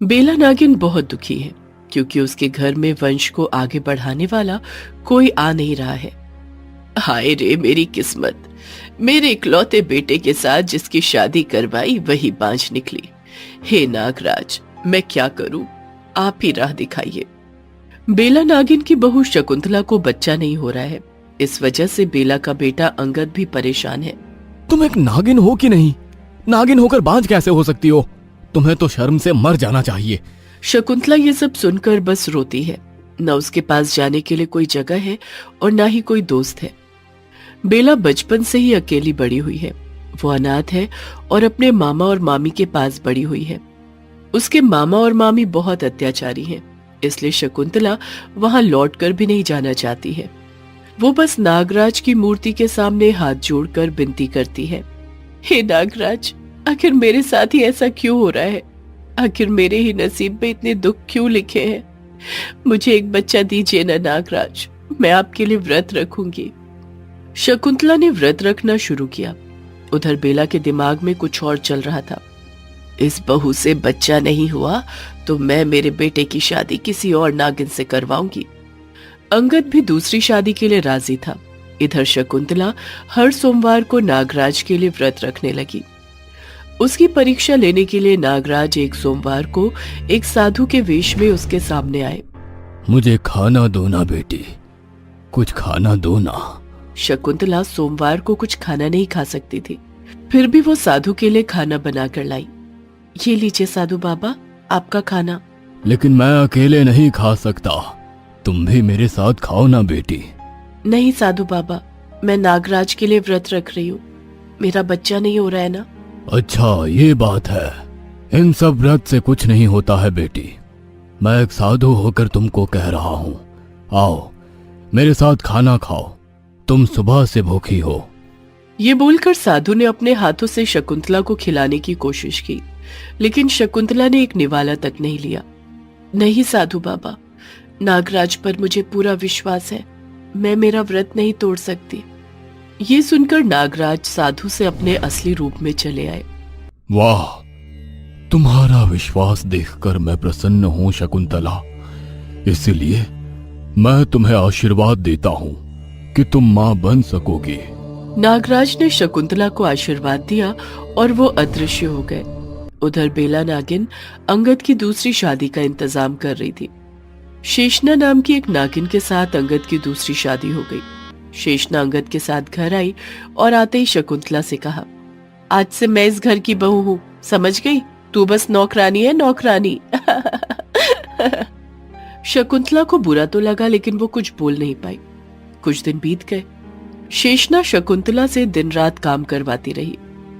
बेला नागिन बहुत दुखी है क्योंकि उसके घर में वंश को आगे बढ़ाने वाला कोई आ नहीं रहा है। हाय रे मेरी किस्मत, मेरे इकलौते बेटे के साथ जिसकी शादी करवाई वही बांझ निकली। हे नागराज, मैं क्या करूं, आप ही राह दिखाइए। बेला नागिन की बहू शकुंतला को बच्चा नहीं हो रहा है। इस वजह से बेला का बेटा अंगद भी परेशान है। तुम एक नागिन हो कि नहीं? नागिन होकर बांझ कैसे हो सकती हो? तुम्हें तो शर्म से मर जाना चाहिए। शकुंतला ये सब सुनकर बस रोती है। न उसके पास जाने के लिए कोई जगह है और ना ही कोई दोस्त है। बेला बचपन से ही अकेली बड़ी हुई है। वो अनाथ है और अपने मामा और मामी के पास बड़ी हुई है। उसके मामा और मामी बहुत अत्याचारी हैं, इसलिए शकुंतला वहां लौटकर भी नहीं जाना चाहती है। वो बस नागराज की मूर्ति के सामने हाथ जोड़कर विनती करती है, हे नागराज, आखिर मेरे साथ ही ऐसा क्यों हो रहा है? आखिर मेरे ही नसीब में इतने दुख क्यों लिखे हैं? मुझे एक बच्चा दीजिए ना नागराज, मैं आपके लिए व्रत रखूंगी। शकुंतला ने व्रत रखना शुरू किया। उधर बेला के दिमाग में कुछ और चल रहा था। इस बहू से बच्चा नहीं हुआ तो मैं मेरे बेटे की शादी किसी और नागिन से करवाऊंगी। अंगद भी दूसरी शादी के लिए राजी था। इधर शकुंतला हर सोमवार को नागराज के लिए व्रत रखने लगी। उसकी परीक्षा लेने के लिए नागराज एक सोमवार को एक साधु के वेश में उसके सामने आए। मुझे खाना दो ना बेटी, कुछ खाना दो ना। शकुंतला सोमवार को कुछ खाना नहीं खा सकती थी, फिर भी वो साधु के लिए खाना बनाकर लाई। ये लीजिए साधु बाबा, आपका खाना। लेकिन मैं अकेले नहीं खा सकता, तुम भी मेरे साथ खाओ ना बेटी। नहीं साधु बाबा, मैं नागराज के लिए व्रत रख रही हूँ, मेरा बच्चा नहीं हो रहा है ना। अच्छा ये बात है, इन सब व्रत से कुछ नहीं होता है बेटी। मैं एक साधु होकर तुमको कह रहा हूँ, आओ मेरे साथ खाना खाओ, तुम सुबह से भूखी हो। ये बोलकर साधु ने अपने हाथों से शकुंतला को खिलाने की कोशिश की, लेकिन शकुंतला ने एक निवाला तक नहीं लिया। नहीं साधु बाबा, नागराज पर मुझे पूरा विश्वास है, मैं मेरा व्रत नहीं तोड़ सकती। ये सुनकर नागराज साधु से अपने असली रूप में चले आए। वाह, तुम्हारा विश्वास देखकर मैं प्रसन्न हूँ शकुंतला, इसलिए मैं तुम्हें आशीर्वाद देता हूँ कि तुम माँ बन सकोगी। नागराज ने शकुंतला को आशीर्वाद दिया और वो अदृश्य हो गए। उधर बेला नागिन अंगद की दूसरी शादी का इंतजाम कर रही थी। शेषना नाम की एक नागिन के साथ अंगद की दूसरी शादी हो गई। शेषना अंगद के साथ घर आई और आते ही शकुंतला से कहा, आज से मैं इस घर की बहू हूँ, समझ गई? तू बस नौकरानी है, नौकरानी। शकुंतला को बुरा तो लगा, लेकिन वो कुछ बोल नहीं पाई। कुछ दिन बीत गए। शेषना शकुंतला से दिन रात काम करवाती रही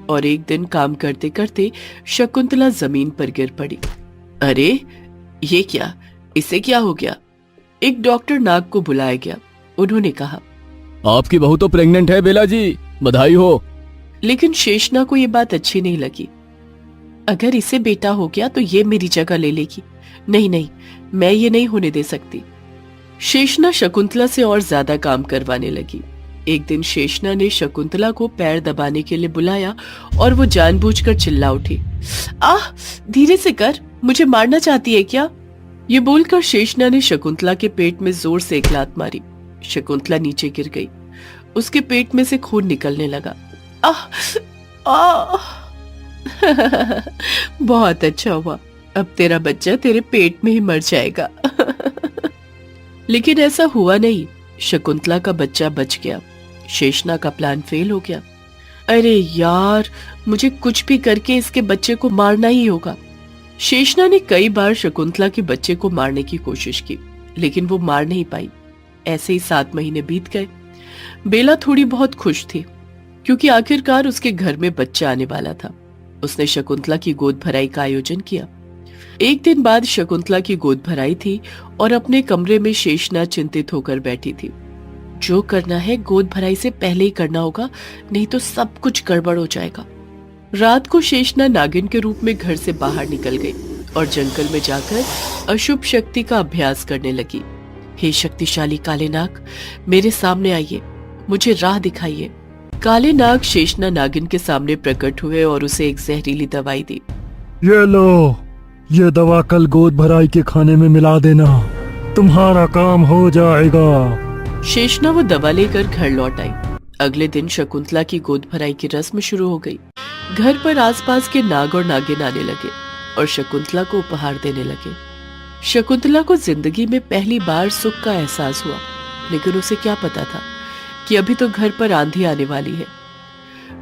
और एक दिन काम करते करते शकुंतला जमीन पर गिर पड़ी। अरे ये क्या, इसे क्या हो गया? एक डॉक्टर नाग को बुलाया गया। उन्होंने कहा, आपकी बहू तो प्रेग्नेंट है बेला जी, बधाई हो। लेकिन शेषना को ये बात अच्छी नहीं लगी। अगर इसे बेटा हो गया तो ये मेरी जगह ले लेगी। नहीं नहीं, मैं ये नहीं होने दे सकती। शेषना शकुंतला से और ज्यादा काम करवाने लगी। एक दिन शेषना ने शकुंतला को पैर दबाने के लिए बुलाया और वो जानबूझकर चिल्ला उठी, आह, धीरे से कर, मुझे मारना चाहती है क्या? ये बोलकर शेषना ने शकुंतला के पेट में जोर से एक लात मारी। शकुंतला नीचे गिर गई। उसके पेट में से खून निकलने लगा। आह, आह। बहुत अच्छा हुआ, अब तेरा बच्चा तेरे पेट में ही मर जाएगा। लेकिन ऐसा हुआ नहीं। शकुंतला का बच्चा बच गया। शेषना का प्लान फेल हो गया। अरे यार, मुझे कुछ भी करके इसके बच्चे को मारना ही होगा। शेषना ने कई बार शकुंतला के बच्चे को मारने की कोशिश की, लेकिन वो मार नहीं पाई। ऐसे ही 7 महीने बीत गए। बेला थोड़ी बहुत खुश थी क्योंकि आखिरकार उसके घर में बच्चा आने वाला था। उसने शकुंतला की गोद भराई का आयोजन किया। एक दिन बाद शकुंतला की गोद भराई थी और अपने कमरे में शेषना चिंतित होकर बैठी थी। जो करना है गोद भराई से पहले ही करना होगा, नहीं तो सब कुछ गड़बड़ हो जाएगा। रात को शेषना नागिन के रूप में घर से बाहर निकल गई और जंगल में जाकर अशुभ शक्ति का अभ्यास करने लगी। हे शक्तिशाली काले नाग, मेरे सामने आइए, मुझे राह दिखाइए। काले नाग शेषना नागिन के सामने प्रकट हुए और उसे एक जहरीली दवाई दी। ये लो, ये दवा कल गोद भराई के खाने में मिला देना, तुम्हारा काम हो जाएगा। शेषना वो दवा लेकर घर लौट आई। अगले दिन शकुंतला की गोद भराई की रस्म शुरू हो गई। घर पर आसपास के नाग और नागिन आने लगे और शकुंतला को उपहार देने लगे। शकुंतला को जिंदगी में पहली बार सुख का एहसास हुआ, लेकिन उसे क्या पता था कि अभी तो घर पर आंधी आने वाली है।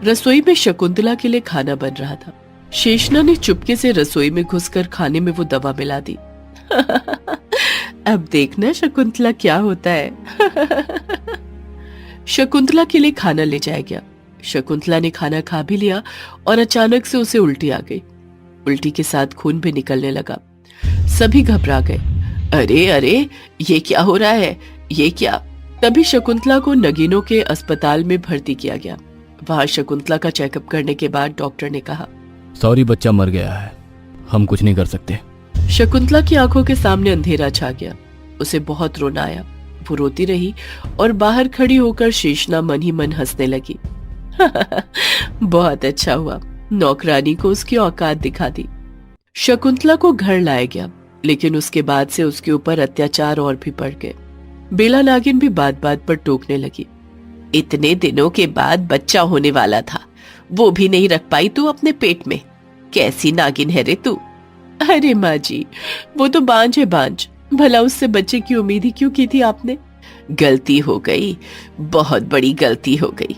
रसोई में शकुंतला के लिए खाना बन रहा था। शेषना ने चुपके से रसोई में घुसकर खाने में वो दवा मिला दी। अब देखना शकुंतला क्या होता है। शकुंतला के लिए खाना ले जाया गया। शकुंतला ने खाना खा भी लिया और अचानक से उसे उल्टी आ गई। उल्टी के साथ खून भी निकलने लगा। सभी घबरा गए। अरे अरे, ये क्या हो रहा है, ये क्या? तभी शकुंतला को नगीनों के अस्पताल में भर्ती किया गया। वहां शकुंतला का चेकअप करने के बाद डॉक्टर ने कहा, सॉरी, बच्चा मर गया है, हम कुछ नहीं कर सकते। शकुंतला की आंखों के सामने अंधेरा छा गया। उसे बहुत रोना आया। वो रोती रही और बाहर खड़ी होकर शेषना मन ही मन हंसने लगी। बहुत अच्छा हुआ, नौकरानी को उसकी औकात दिखा दी। शकुंतला को घर लाया गया, लेकिन उसके बाद से उसके ऊपर अत्याचार और भी बढ़ गए। बेला नागिन भी बात बात पर टोकने लगी। इतने दिनों के बाद बच्चा होने वाला था, वो भी नहीं रख पाई तू अपने पेट में। कैसी नागिन है रे तू? अरे माँ जी, वो तो बांझ है बांझ, भला उससे बच्चे की उम्मीद ही क्यों की थी आपने? गलती हो गई, बहुत बड़ी गलती हो गई।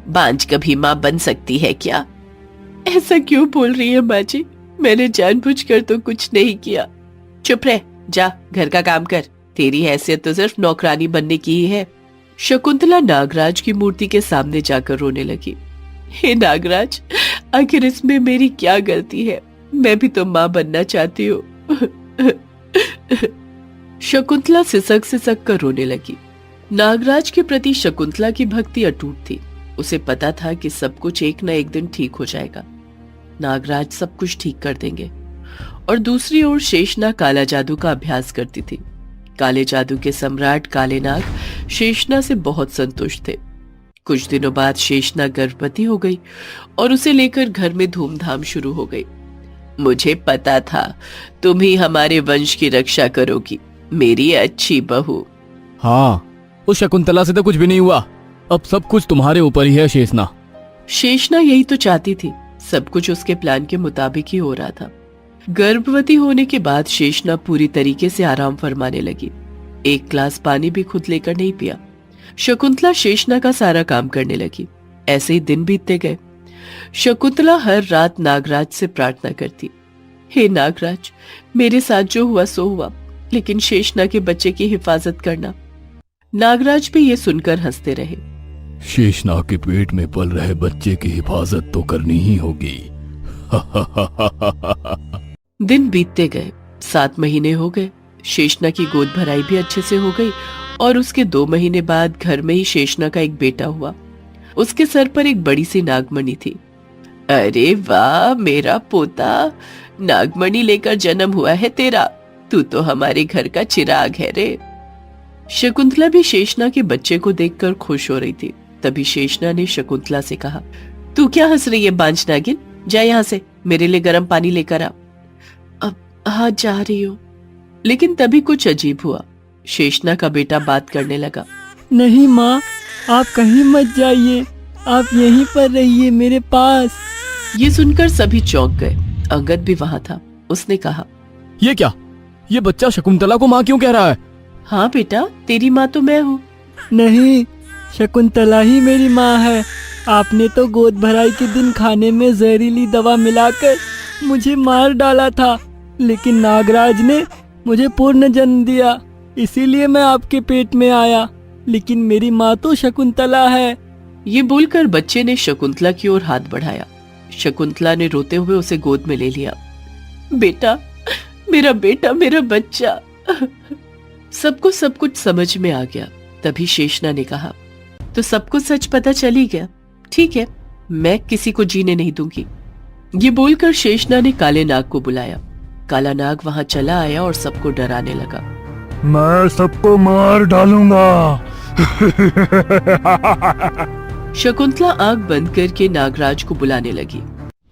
बांझ कभी माँ बन सकती है क्या? ऐसा क्यों बोल रही है माँ जी? मैंने जानबूझकर तो कुछ नहीं किया। चुप रह, जा घर का काम कर। तेरी हैसियत तो सिर्फ नौकरानी बनने की ही है। शकुंतला नागराज की मूर्ति के सामने जाकर रोने लगी। हे नागराज, आखिर इसमें मेरी क्या गलती है? मैं भी तो माँ बनना चाहती हूँ। शकुंतला सिसक सिसक कर रोने लगी। नागराज के प्रति शकुंतला की भक्ति अटूट थी। उसे पता था कि सब कुछ एक न एक दिन ठीक हो जाएगा। नागराज सब कुछ ठीक कर देंगे। और दूसरी ओर शेषना काला जादू का अभ्यास करती थी। काले जादू के सम्राट काले नाग शेषना से बहुत संतुष्ट थे। कुछ दिनों बाद शेषना गर्भवती हो गई और उसे लेकर घर में धूमधाम शुरू हो गई। मुझे पता था तुम ही हमारे वंश की रक्षा करोगी, मेरी अच्छी बहू। हाँ, उस शकुंतला से तो कुछ भी नहीं हुआ, अब सब कुछ तुम्हारे ऊपर ही है शेषना। शेषना यही तो चाहती थी। सब कुछ उसके प्लान के मुताबिक ही हो रहा था। गर्भवती होने के बाद शेषना पूरी तरीके से आराम फरमाने लगी। एक ग्लास पानी भी खुद लेकर नहीं पिया। शकुंतला शेषना का सारा काम करने लगी। ऐसे ही दिन बीतते गए। शकुंतला हर रात नागराज से प्रार्थना करती, हे नागराज, मेरे साथ जो हुआ सो हुआ, लेकिन शेषना के बच्चे की हिफाजत करना। नागराज भी ये सुनकर हंसते रहे। शेषना के पेट में पल रहे बच्चे की हिफाजत तो करनी ही होगी। दिन बीतते गए। 7 महीने हो गए। शेषना की गोद भराई भी अच्छे से हो गई और उसके 2 महीने बाद घर में ही शेषना का एक बेटा हुआ। उसके सर पर एक बड़ी सी नागमणि थी। अरे वाह मेरा पोता, नागमणि लेकर जन्म हुआ है तेरा। तू तो हमारे घर का चिराग है रे। शकुंतला भी शेषना के बच्चे को देखकर खुश हो रही थी। तभी शेषना ने शकुंतला से कहा, तू क्या हंस रही है बांझ नागिन? जा यहाँ से, मेरे लिए गर्म पानी लेकर आ। अब हाँ जा रही हूँ। लेकिन तभी कुछ अजीब हुआ। शेषना का बेटा बात करने लगा। नहीं माँ, आप कहीं मत जाइए, आप यहीं पर रहिए मेरे पास। ये सुनकर सभी चौंक गए। अंगद भी वहां था। उसने कहा, ये क्या? ये बच्चा शकुंतला को माँ क्यों कह रहा है? हाँ बेटा, तेरी माँ तो मैं हूँ। नहीं, शकुंतला ही मेरी माँ है। आपने तो गोद भराई के दिन खाने में जहरीली दवा मिलाकर मुझे मार डाला था, लेकिन नागराज ने मुझे पूर्ण जन्म दिया, इसीलिए मैं आपके पेट में आया। लेकिन मेरी माँ तो शकुंतला है। ये बोलकर बच्चे ने शकुंतला की ओर हाथ बढ़ाया। शकुंतला ने रोते हुए उसे गोद में ले लिया। बेटा, मेरा बच्चा। सबको सब कुछ समझ में आ गया। तभी शेषना ने कहा, तो सब कुछ सच पता चल ही गया। ठीक है, मैं किसी को जीने नहीं दूंगी। ये बोलकर शेषना ने काले नाग को बुलाया। काला नाग वहां चला आया और सबको डराने लगा। मैं सबको मार डालूंगा। शकुंतला आंख बंद करके नागराज को बुलाने लगी।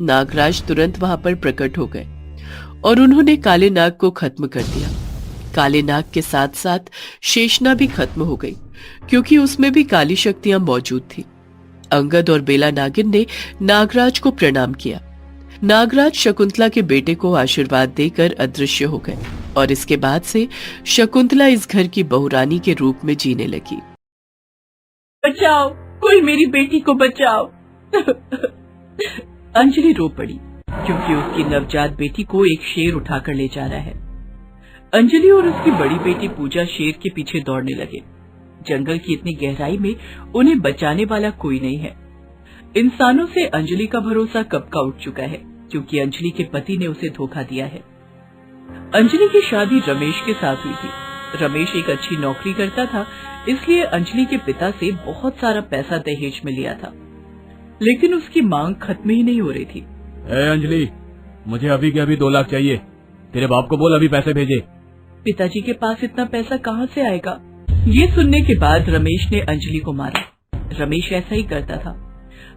नागराज तुरंत वहां पर प्रकट हो गए। और उन्होंने काले नाग को खत्म कर दिया। काले नाग के साथ साथ शेषनाग भी खत्म हो गई, क्योंकि उसमें भी काली शक्तियां मौजूद थी। अंगद और बेला नागिन ने नागराज को प्रणाम किया। नागराज शकुंतला के बेटे को आशीर्वाद देकर अदृश्य हो गए और इसके बाद से शकुंतला इस घर की बहुरानी के रूप में जीने लगी। बचाओ, कोई मेरी बेटी को बचाओ। अंजलि रो पड़ी, क्योंकि उसकी नवजात बेटी को एक शेर उठाकर ले जा रहा है। अंजलि और उसकी बड़ी बेटी पूजा शेर के पीछे दौड़ने लगे। जंगल की इतनी गहराई में उन्हें बचाने वाला कोई नहीं है। इंसानों से अंजलि का भरोसा कब का उठ चुका है, क्योंकि अंजलि के पति ने उसे धोखा दिया है। अंजलि की शादी रमेश के साथ हुई थी। रमेश एक अच्छी नौकरी करता था, इसलिए अंजलि के पिता से बहुत सारा पैसा दहेज में लिया था, लेकिन उसकी मांग खत्म ही नहीं हो रही थी। अंजलि, मुझे अभी के अभी 2 लाख चाहिए। तेरे बाप को बोल अभी पैसे भेजे। पिताजी के पास इतना पैसा कहाँ से आएगा? ये सुनने के बाद रमेश ने अंजलि को मारा। रमेश ऐसा ही करता था,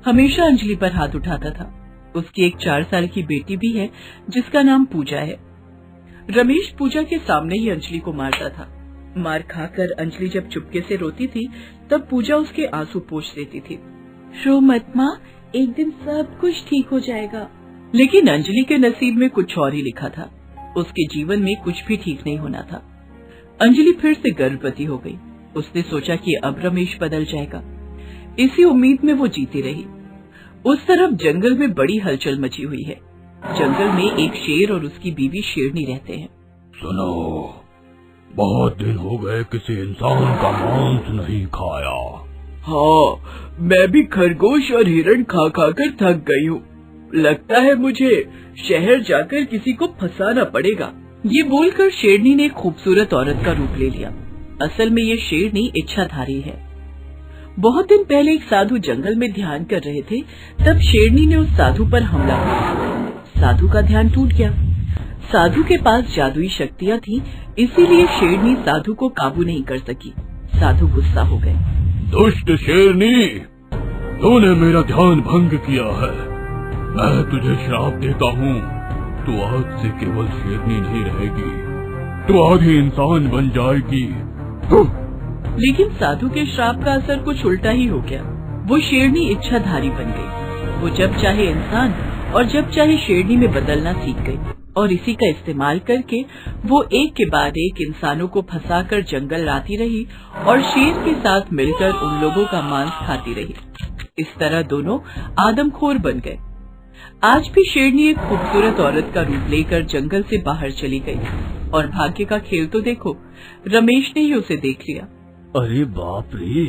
हमेशा अंजलि पर हाथ उठाता था। उसकी एक 4 साल की बेटी भी है, जिसका नाम पूजा है। रमेश पूजा के सामने ही अंजलि को मारता था। मार खाकर अंजलि जब चुपके से रोती थी, तब पूजा उसके आंसू पोंछ देती थी। रो मत माँ, एक दिन सब कुछ ठीक हो जाएगा। लेकिन अंजलि के नसीब में कुछ और ही लिखा था। उसके जीवन में कुछ भी ठीक नहीं होना था। अंजलि फिर से गर्भवती हो गई। उसने सोचा कि अब रमेश बदल जाएगा। इसी उम्मीद में वो जीती रही। उस तरफ जंगल में बड़ी हलचल मची हुई है। जंगल में एक शेर और उसकी बीवी शेरनी रहते हैं। सुनो, बहुत दिन हो गए किसी इंसान का मांस नहीं खाया। हाँ, मैं भी खरगोश और हिरण खा खाकर थक गई हूँ। लगता है मुझे शहर जाकर किसी को फंसाना पड़ेगा। ये बोलकर शेरनी ने एक खूबसूरत औरत का रूप ले लिया। असल में ये शेरनी इच्छाधारी है। बहुत दिन पहले एक साधु जंगल में ध्यान कर रहे थे, तब शेरनी ने उस साधु पर हमला किया। साधु का ध्यान टूट गया। साधु के पास जादुई शक्तियाँ थीं, इसीलिए शेरनी साधु को काबू नहीं कर सकी। साधु गुस्सा हो गए। दुष्ट शेरनी, तूने मेरा ध्यान भंग किया है। मैं तुझे श्राप देता हूँ। तू आज से केवल शेरनी नहीं रहेगी, तू आधी इंसान बन जाएगी। लेकिन साधु के श्राप का असर कुछ उल्टा ही हो गया। वो शेरनी इच्छाधारी बन गई। वो जब चाहे इंसान और जब चाहे शेरनी में बदलना सीख गई, और इसी का इस्तेमाल करके वो एक के बाद एक इंसानों को फंसाकर जंगल लाती रही और शेर के साथ मिलकर उन लोगों का मांस खाती रही। इस तरह दोनों आदमखोर बन गए। आज भी शेरनी एक खूबसूरत औरत का रूप लेकर जंगल से बाहर चली गई। और भाग्य का खेल तो देखो, रमेश ने ही उसे देख लिया। अरे बाप रे,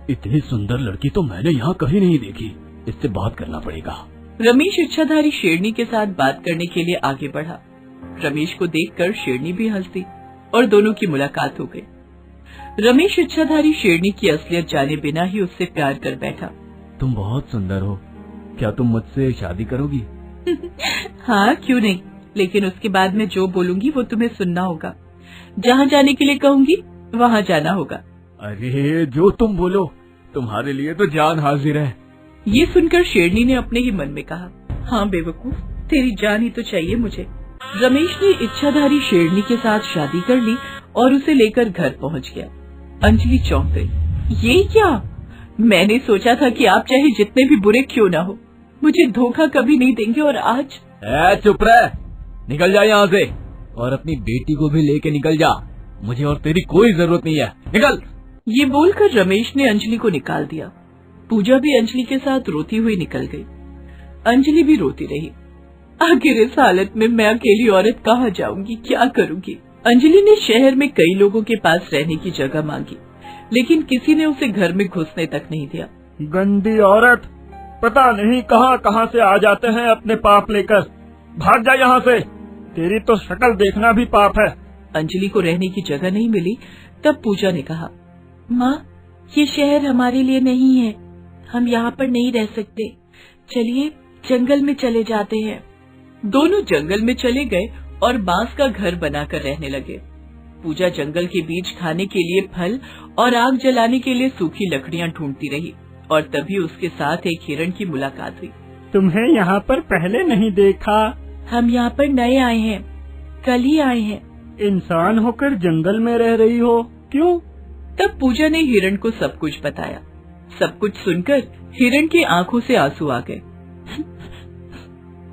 इतनी सुंदर लड़की तो मैंने यहाँ कहीं नहीं देखी। इससे बात करना पड़ेगा। रमेश इच्छाधारी शेरनी के साथ बात करने के लिए आगे बढ़ा। रमेश को देखकर शेरनी भी हंस दी और दोनों की मुलाकात हो गई। रमेश इच्छाधारी शेरनी की असलियत जाने बिना ही उससे प्यार कर बैठा। तुम बहुत सुंदर हो, क्या तुम मुझसे शादी करोगी? हाँ, क्यों नहीं, लेकिन उसके बाद मैं जो बोलूंगी वो तुम्हें सुनना होगा। जहाँ जाने के लिए कहूंगी वहाँ जाना होगा। अरे जो तुम बोलो, तुम्हारे लिए तो जान हाजिर है। ये सुनकर शेरनी ने अपने ही मन में कहा, हाँ बेवकूफ, तेरी जान ही तो चाहिए मुझे। रमेश ने इच्छाधारी शेरनी के साथ शादी कर ली और उसे लेकर घर पहुँच गया। अंजलि चौंक गई। ये क्या? मैंने सोचा था कि आप चाहे जितने भी बुरे क्यों ना हो, मुझे धोखा कभी नहीं देंगे, और आज। चुप रह, निकल जा यहाँ से, और अपनी बेटी को भी लेके निकल जा। मुझे और तेरी कोई जरूरत नहीं है, निकल। ये बोलकर रमेश ने अंजलि को निकाल दिया। पूजा भी अंजलि के साथ रोती हुई निकल गई। अंजलि भी रोती रही। आखिर इस हालत में मैं अकेली औरत कहाँ जाऊंगी, क्या करूंगी? अंजलि ने शहर में कई लोगों के पास रहने की जगह मांगी, लेकिन किसी ने उसे घर में घुसने तक नहीं दिया। गंदी औरत, पता नहीं कहाँ कहाँ से आ जाते हैं अपने पाप लेकर। भाग जा यहाँ से, तेरी तो शक्ल देखना भी पाप है। अंजलि को रहने की जगह नहीं मिली, तब पूजा ने कहा, माँ, ये शहर हमारे लिए नहीं है, हम यहाँ पर नहीं रह सकते, चलिए जंगल में चले जाते हैं। दोनों जंगल में चले गए और बांस का घर बनाकर रहने लगे। पूजा जंगल के बीच खाने के लिए फल और आग जलाने के लिए सूखी लकड़ियाँ ढूंढती रही, और तभी उसके साथ एक हिरण की मुलाकात हुई। तुम्हें यहाँ पर पहले नहीं देखा, हम यहाँ पर नए आए हैं, कल ही आए हैं। इंसान होकर जंगल में रह रही हो, क्यों? तब पूजा ने हिरण को सब कुछ बताया। सब कुछ सुनकर हिरण की आंखों से आंसू आ गए।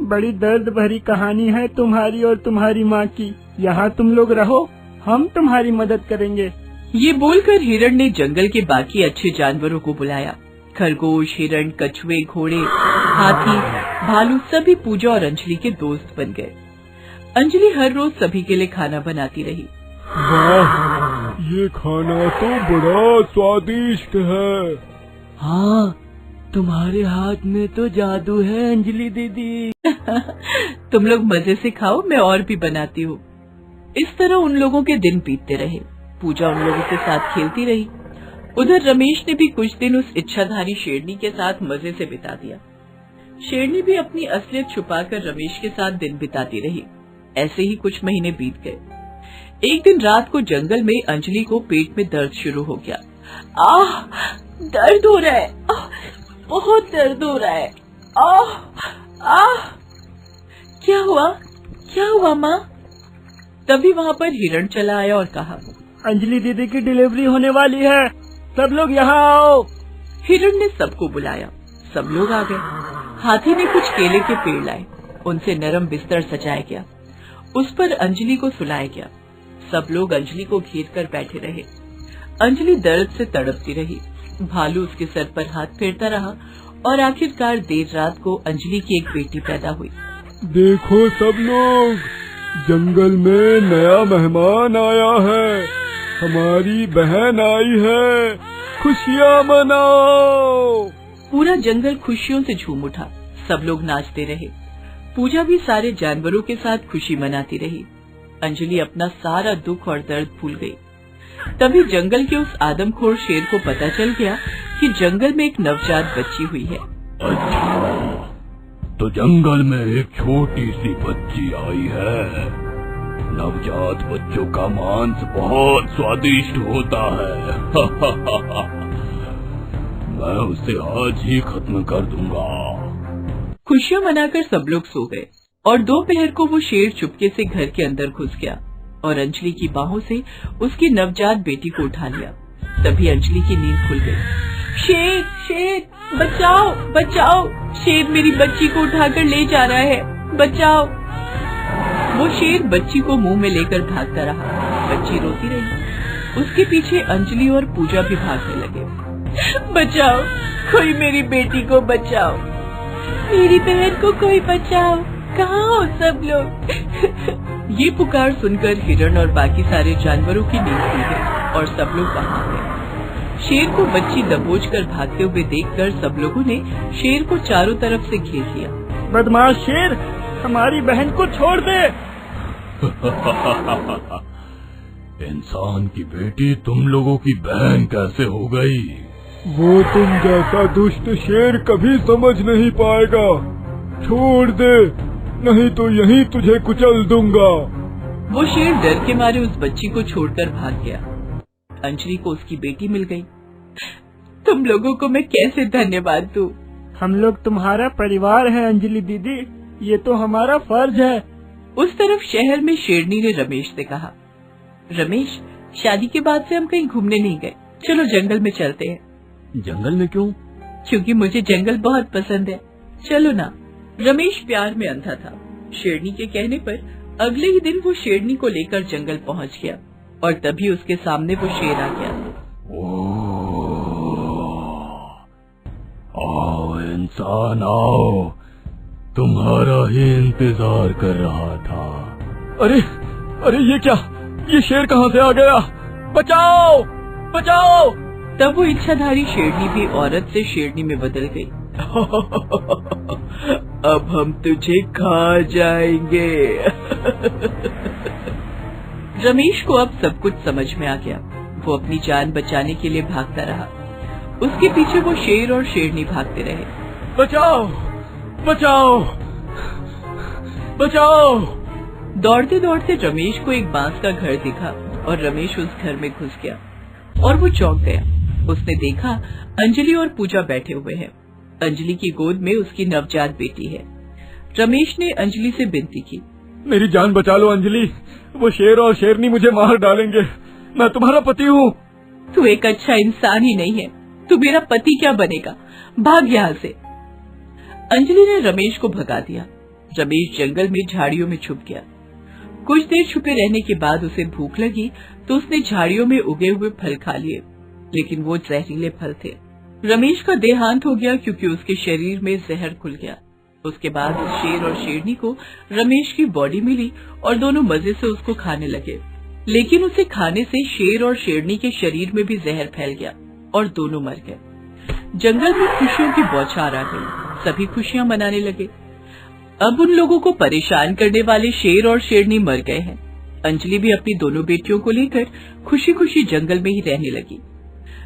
बड़ी दर्द भरी कहानी है तुम्हारी और तुम्हारी माँ की। यहाँ तुम लोग रहो, हम तुम्हारी मदद करेंगे। ये बोलकर हिरण ने जंगल के बाकी अच्छे जानवरों को बुलाया। खरगोश, हिरण, कछुए, घोड़े, हाथी, भालू सभी पूजा और अंजलि के दोस्त बन गए। अंजलि हर रोज सभी के लिए खाना बनाती रही। वाह, ये खाना तो बड़ा स्वादिष्ट है। हाँ, तुम्हारे हाथ में तो जादू है अंजलि दीदी। तुम लोग मजे से खाओ, मैं और भी बनाती हूँ। इस तरह उन लोगों के दिन बीतते रहे। पूजा उन लोगों के साथ खेलती रही। उधर रमेश ने भी कुछ दिन उस इच्छाधारी शेरनी के साथ मजे से बिता दिया। शेरनी भी अपनी असलियत छुपाकर रमेश के साथ दिन बिताती रही। ऐसे ही कुछ महीने बीत गए। एक दिन रात को जंगल में अंजलि को पेट में दर्द शुरू हो गया। आह, दर्द हो रहा है, बहुत दर्द हो रहा है। आह, आह, क्या हुआ माँ? तभी वहाँ पर हिरण चला आया और कहा, अंजलि दीदी की डिलीवरी होने वाली है, सब लोग यहाँ आओ। हिरण ने सबको बुलाया। सब लोग आ गए। हाथी ने कुछ केले के पेड़ लाए, उनसे नरम बिस्तर सजाया गया। उस पर अंजलि को सुलाया गया। सब लोग अंजलि को घेर कर बैठे रहे। अंजलि दर्द से तड़पती रही। भालू उसके सर पर हाथ फेरता रहा और आखिरकार देर रात को अंजलि की एक बेटी पैदा हुई। देखो सब लोग, जंगल में नया मेहमान आया है, हमारी बहन आई है, खुशियाँ मनाओ। पूरा जंगल खुशियों से झूम उठा। सब लोग नाचते रहे। पूजा भी सारे जानवरों के साथ खुशी मनाती रही। अंजलि अपना सारा दुख और दर्द भूल गई। तभी जंगल के उस आदमखोर शेर को पता चल गया कि जंगल में एक नवजात बच्ची हुई है। अच्छा, तो जंगल में एक छोटी सी बच्ची आई है। नवजात बच्चों का मांस बहुत स्वादिष्ट होता है। मैं उसे आज ही खत्म कर दूंगा। खुशियाँ मनाकर सब लोग सो गए और दोपहर को वो शेर चुपके से घर के अंदर घुस गया और अंजलि की बाहों से उसकी नवजात बेटी को उठा लिया। तभी अंजलि की नींद खुल गई। शेर, शेर, बचाओ, बचाओ, शेर मेरी बच्ची को उठाकर ले जा रहा है, बचाओ। वो शेर बच्ची को मुंह में लेकर भागता रहा। बच्ची रोती रही। उसके पीछे अंजलि और पूजा भी भागने लगे। बचाओ, कोई मेरी बेटी को बचाओ, मेरी बहन को कोई बचाओ, कहाँ हो सब लोग? ये पुकार सुनकर हिरण और बाकी सारे जानवरों की नींद खुल गई और सब लोग वहाँ गए। शेर को बच्ची दबोच कर भागते हुए देखकर सब लोगों ने शेर को चारों तरफ से घेर लिया। बदमाश शेर, हमारी बहन को छोड़ दे। इंसान की बेटी तुम लोगों की बहन कैसे हो गई? वो तुम जैसा दुष्ट शेर कभी समझ नहीं पाएगा। छोड़ दे, नहीं तो यहीं तुझे कुचल दूंगा। वो शेर डर के मारे उस बच्ची को छोड़कर भाग गया। अंजलि को उसकी बेटी मिल गई। तुम लोगों को मैं कैसे धन्यवाद दूं? हम लोग तुम्हारा परिवार है अंजलि दीदी, ये तो हमारा फर्ज है। उस तरफ शहर में शेरनी ने रमेश से कहा, रमेश, शादी के बाद से हम कहीं घूमने नहीं गए, चलो जंगल में चलते हैं। जंगल में क्यों? क्योंकि मुझे जंगल बहुत पसंद है, चलो ना। रमेश प्यार में अंधा था। शेरनी के कहने पर अगले ही दिन वो शेरनी को लेकर जंगल पहुंच गया और तभी उसके सामने वो शेर आ गया। आओ इंसान आओ, तुम्हारा ही इंतजार कर रहा था। अरे अरे, ये क्या? ये शेर कहाँ से आ गया? बचाओ, बचाओ। तब वो इच्छाधारी शेरनी भी औरत से शेरनी में बदल गई। अब हम तुझे खा जाएंगे। रमेश को अब सब कुछ समझ में आ गया। वो अपनी जान बचाने के लिए भागता रहा। उसके पीछे वो शेर और शेरनी भागते रहे। बचाओ, बचाओ, बचाओ। दौड़ते दौड़ते रमेश को एक बांस का घर दिखा और रमेश उस घर में घुस गया और वो चौंक गया। उसने देखा अंजलि और पूजा बैठे हुए हैं। अंजलि की गोद में उसकी नवजात बेटी है। रमेश ने अंजलि से विनती की। मेरी जान बचा लो अंजलि, वो शेर और शेरनी मुझे मार डालेंगे। मैं तुम्हारा पति हूँ। तू एक अच्छा इंसान ही नहीं है, तू मेरा पति क्या बनेगा, भाग यहाँ से। अंजलि ने रमेश को भगा दिया। रमेश जंगल में झाड़ियों में छुप गया। कुछ देर छुपे रहने के बाद उसे भूख लगी तो उसने झाड़ियों में उगे हुए फल खा लिए, लेकिन वो जहरीले फल थे। रमेश का देहांत हो गया क्योंकि उसके शरीर में जहर खुल गया। उसके बाद शेर और शेरनी को रमेश की बॉडी मिली और दोनों मजे से उसको खाने लगे, लेकिन उसे खाने से शेर और शेरनी के शरीर में भी जहर फैल गया और दोनों मर गए। जंगल में खुशियों की बौछार आ गई, सभी खुशियां मनाने लगे। अब उन लोगों को परेशान करने वाले शेर और शेरनी मर गए हैं। अंजलि भी अपनी दोनों बेटियों को लेकर खुशी खुशी जंगल में ही रहने लगी।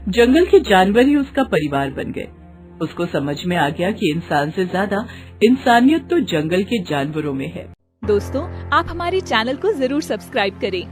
जंगल के जानवर ही उसका परिवार बन गए। उसको समझ में आ गया कि इंसान से ज्यादा इंसानियत तो जंगल के जानवरों में है। दोस्तों, आप हमारे चैनल को जरूर सब्सक्राइब करें